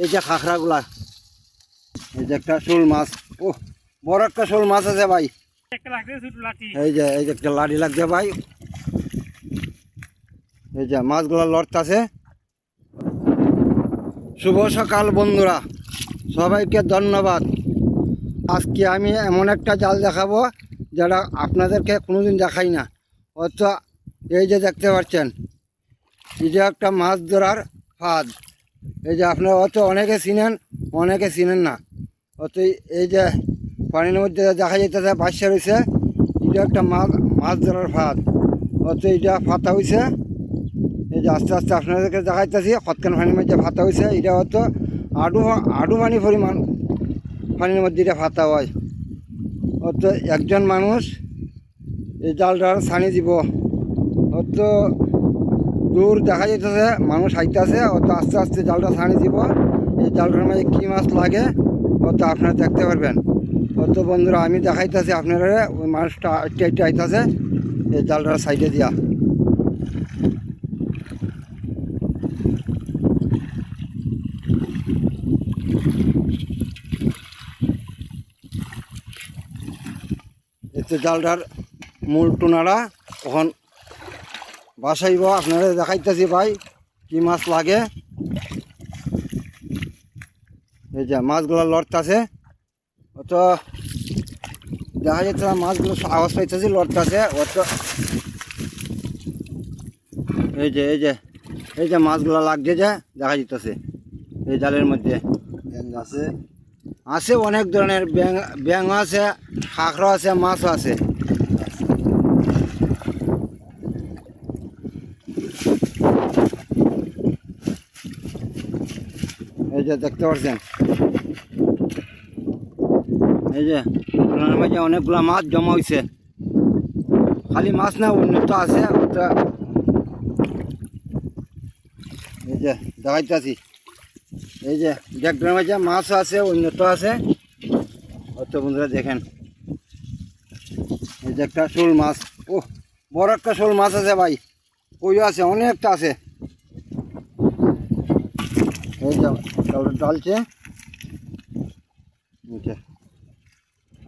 এই যে খাখরাগুলা, এই যে একটা শোল মাছ, ও বড় একটা শোল মাছ আছে ভাই। এই যে একটা লাঠি লাগছে ভাই। এই যে মাছগুলা লড়তাছে। শুভ সকাল বন্ধুরা, সবাইকে ধন্যবাদ। আজকে আমি এমন একটা জাল দেখাবো যেটা আপনাদেরকে কোনোদিন দেখাই না। অত এই যে দেখতে পাচ্ছেন, এটা একটা মাছ ধরার ফাঁদ। এই যে আপনারা অত অনেকে চিনেন, অনেকে চিনেন না। অত এই যে পানির মধ্যে দেখা যেতেছে বাসা রয়েছে, এটা একটা মাছ ধরার ফাঁদ। অত এটা ফাতা হয়েছে। এই যে আস্তে আস্তে আপনাদেরকে দেখাইতেছি কতখান পানির মধ্যে ফাতা হয়েছে। এটা হয়তো আডু পানি পরিমাণ পানির মধ্যে এটা ফাতা হয়। অত একজন মানুষ এই জালটার ছানি দিব। অত দূর দেখা যেতেছে মানুষ আইতেছে, অত আস্তে আস্তে জালটা ছানি দিব। এই জালটার মধ্যে কী মাছ লাগে অত আপনারা দেখতে পারবেন। অত বন্ধুরা আমি দেখাইতেছি আপনারা, ওই মাছটা একটু আইতেছে এই জালটার সাইডে দিয়া। এতে জালটার মূল টুনারা তখন বাসাইব। আপনারা দেখাইতেছি ভাই কি মাছ লাগে। এই যে মাছগুলো লড়তাছে, অত দেখা যাচ্ছে মাছগুলো আওয়াজ পাইতেছি লড়তাছে অত। এই যে মাছগুলো লাগছে যে দেখা যেতেছে এই জালের মধ্যে। আছে আছে অনেক ধরনের ব্যাঙ আছে, কাঁকড়া আছে, মাছও আছে। এই যে দেখতে পাচ্ছেন, এই যে মাঝে অনেকগুলো মাছ জমা হয়েছে। খালি মাছ না, উন্নত আছে। এই যে দেখাইতেছি, এই যে দেখবেন মাঝে মাছও আছে, উন্নত আছে। অত বন্ধুরা দেখেন, এই যে একটা শোল মাছ, ও বড় একটা শোল মাছ আছে ভাই। কইও আছে, অনেকটা আছে। এই যে ডালছে।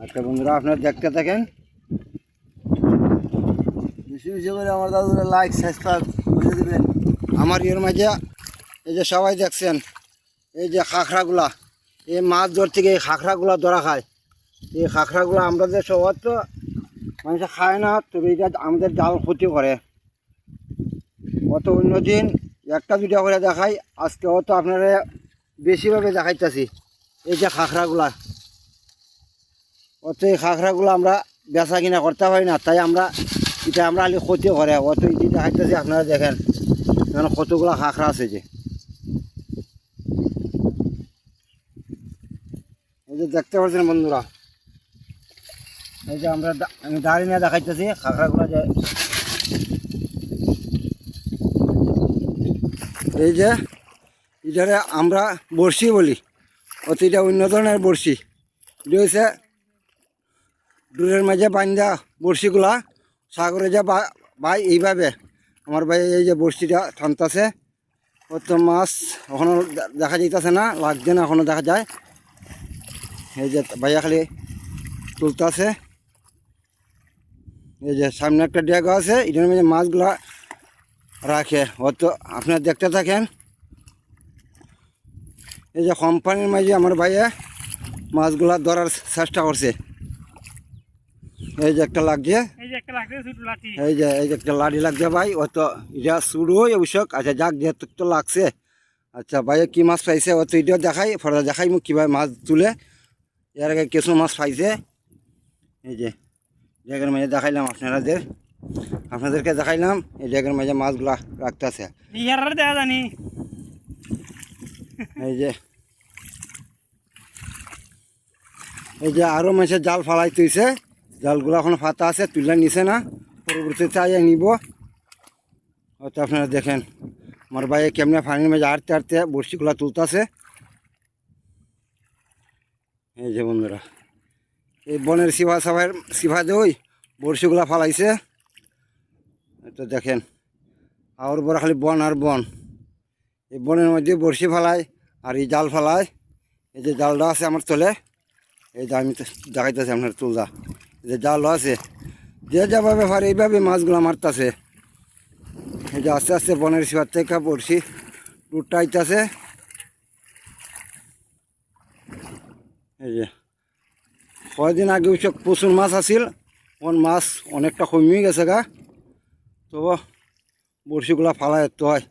আচ্ছা বন্ধুরা আপনারা দেখতে থাকেন। বেশি বেশি করে আমার দাদুরা লাইক সাবস্ক্রাইব করে দেবেন। আমার ইয়ের মাঝে এই যে সবাই দেখছেন, এই যে খাখরাগুলা, এই মাছ ধর থেকে এই খাখরাগুলা ধরা খায়। এই খাখরাগুলো আমরা যে সবার তো মানুষ খায় না, তবে এটা আমাদের জাল ক্ষতি করে। অত অন্যদিন একটা দুটা করে দেখাই, আজকে অত আপনারা বেশিভাবে দেখাইতেছি। এই যে খাখরাগুলা, অত এই খাখরাগুলো আমরা বেচা কিনা করতে পারি না, তাই আমরা এটা আমরা খালি ক্ষতি করে। অত এটি দেখাইতেছি আপনারা দেখেন, কারণ কতগুলো খাখরা আছে। যে এই যে দেখতে পাচ্ছেন বন্ধুরা, এই যে আমি দাঁড়িয়ে নিয়ে দেখাইতেছি খাখরাগুলো। যে এই যে এটারে আমরা বড়শি বলি, অত এটা অন্য ধরনের বড়শি। এটা হচ্ছে দূরের মাঝে বান্ধা বড়শিগুলা সাগরে যে ভাই এইভাবে আমার ভাই এই যে বড়শিটা টানতেছে। অত মাছ এখনো দেখা যাইতেছে না, লাগছে না, এখনো দেখা যায়। এই যে ভাইয়া খালি তুলতেছে। এই যে সামনে একটা ডেগা আছে, এটার মধ্যে মাছগুলা রাখে। অত আপনারা দেখতে থাকেন। এই যে কোম্পানির মাঝে আমার ভাইয়া মাছগুলা ধরার চেষ্টা করছে। এই যে একটা লাগছে, এই যে একটা লাঠি লাগছে ভাই। অত এটা শুরু হয় অবশ্যক। আচ্ছা যাক, যেহেতু তো লাগছে। আচ্ছা ভাইয়া কি মাছ পাইছে অত এটাও দেখাই, ফটো দেখাই মুখ কীভাবে মাছ তুলে। এর আগে কিছু মাছ পাইছে। এই যে জায়গার মাঝে দেখাইলাম আপনাদেরকে দেখাইলাম। এই জায়গার মাঝে মাছগুলা রাখতেছে। এই যে আরো মাছের জাল ফালাই তুইছে, জালগুলো এখন ফাতা আছে, তুলে নিছে না, পরবর্তীতে চাই নিব। হয়তো আপনারা দেখেন আমার ভাই কেমনে পানির মাঝে আটতে আটতে বড়শিগুলা তুলতেছে। এই যে বন্ধুরা, এই বনের সিফা ওই বড়শিগুলা ফালাইছে। তো দেখেন আর বড় খালি বন আর বন। এই বনের মধ্যে বড়শি ফালায় আর এই জাল ফেলায়, এই যে জালটা আছে আমার তলে, এই যে আমি দেখাইতেছি আপনার তুলদা, এই যে জাল আছে, যে যেভাবে পারে এইভাবে মাছগুলো মারতেছে। এই যে আস্তে আস্তে বনের শিবার থেকে পড়ছি টুরটা আইতেছে। এই যে কয়েকদিন আগে ওইসব প্রচুর মাছ আছিল, মাছ অনেকটা কমিয়ে গেছে গা, তবু বড়শিগুলা ফালা যেতে হয়।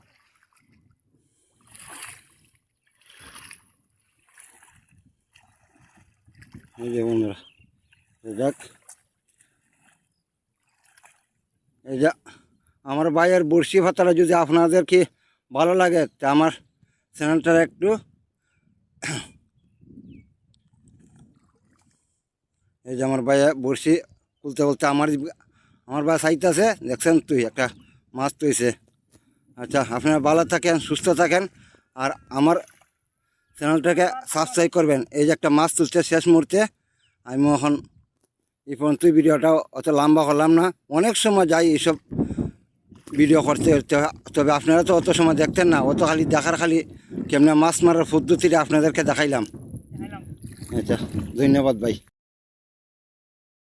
এই যে বন্ধুরা, দেখ এই যে আমার ভাইয়ের বড়শি ভাতাটা যদি আপনাদের কি ভালো লাগে, তা আমার চ্যানেলটা একটু এই যে আমার ভাইয়া বড়শি খুলতে বলতে আমার ভাই চাইতেছে, দেখছেন তুই একটা মাছ তুইছে। আচ্ছা, আপনারা ভালো থাকেন, সুস্থ থাকেন, আর আমার চ্যানেলটাকে সাবস্ক্রাইব করবেন। এই যে একটা মাছ তুলছে শেষ মুহূর্তে, আমি এখন এই পর্যন্ত ভিডিওটা অত লম্বা করলাম না, অনেক সময় যাই এইসব ভিডিও করতে, তবে আপনারা তো অত সময় দেখতেন না, অত খালি দেখার খালি কেমনে মাছ মারার পদ্ধতিটা আপনাদেরকে দেখাইলাম। আচ্ছা, ধন্যবাদ ভাই।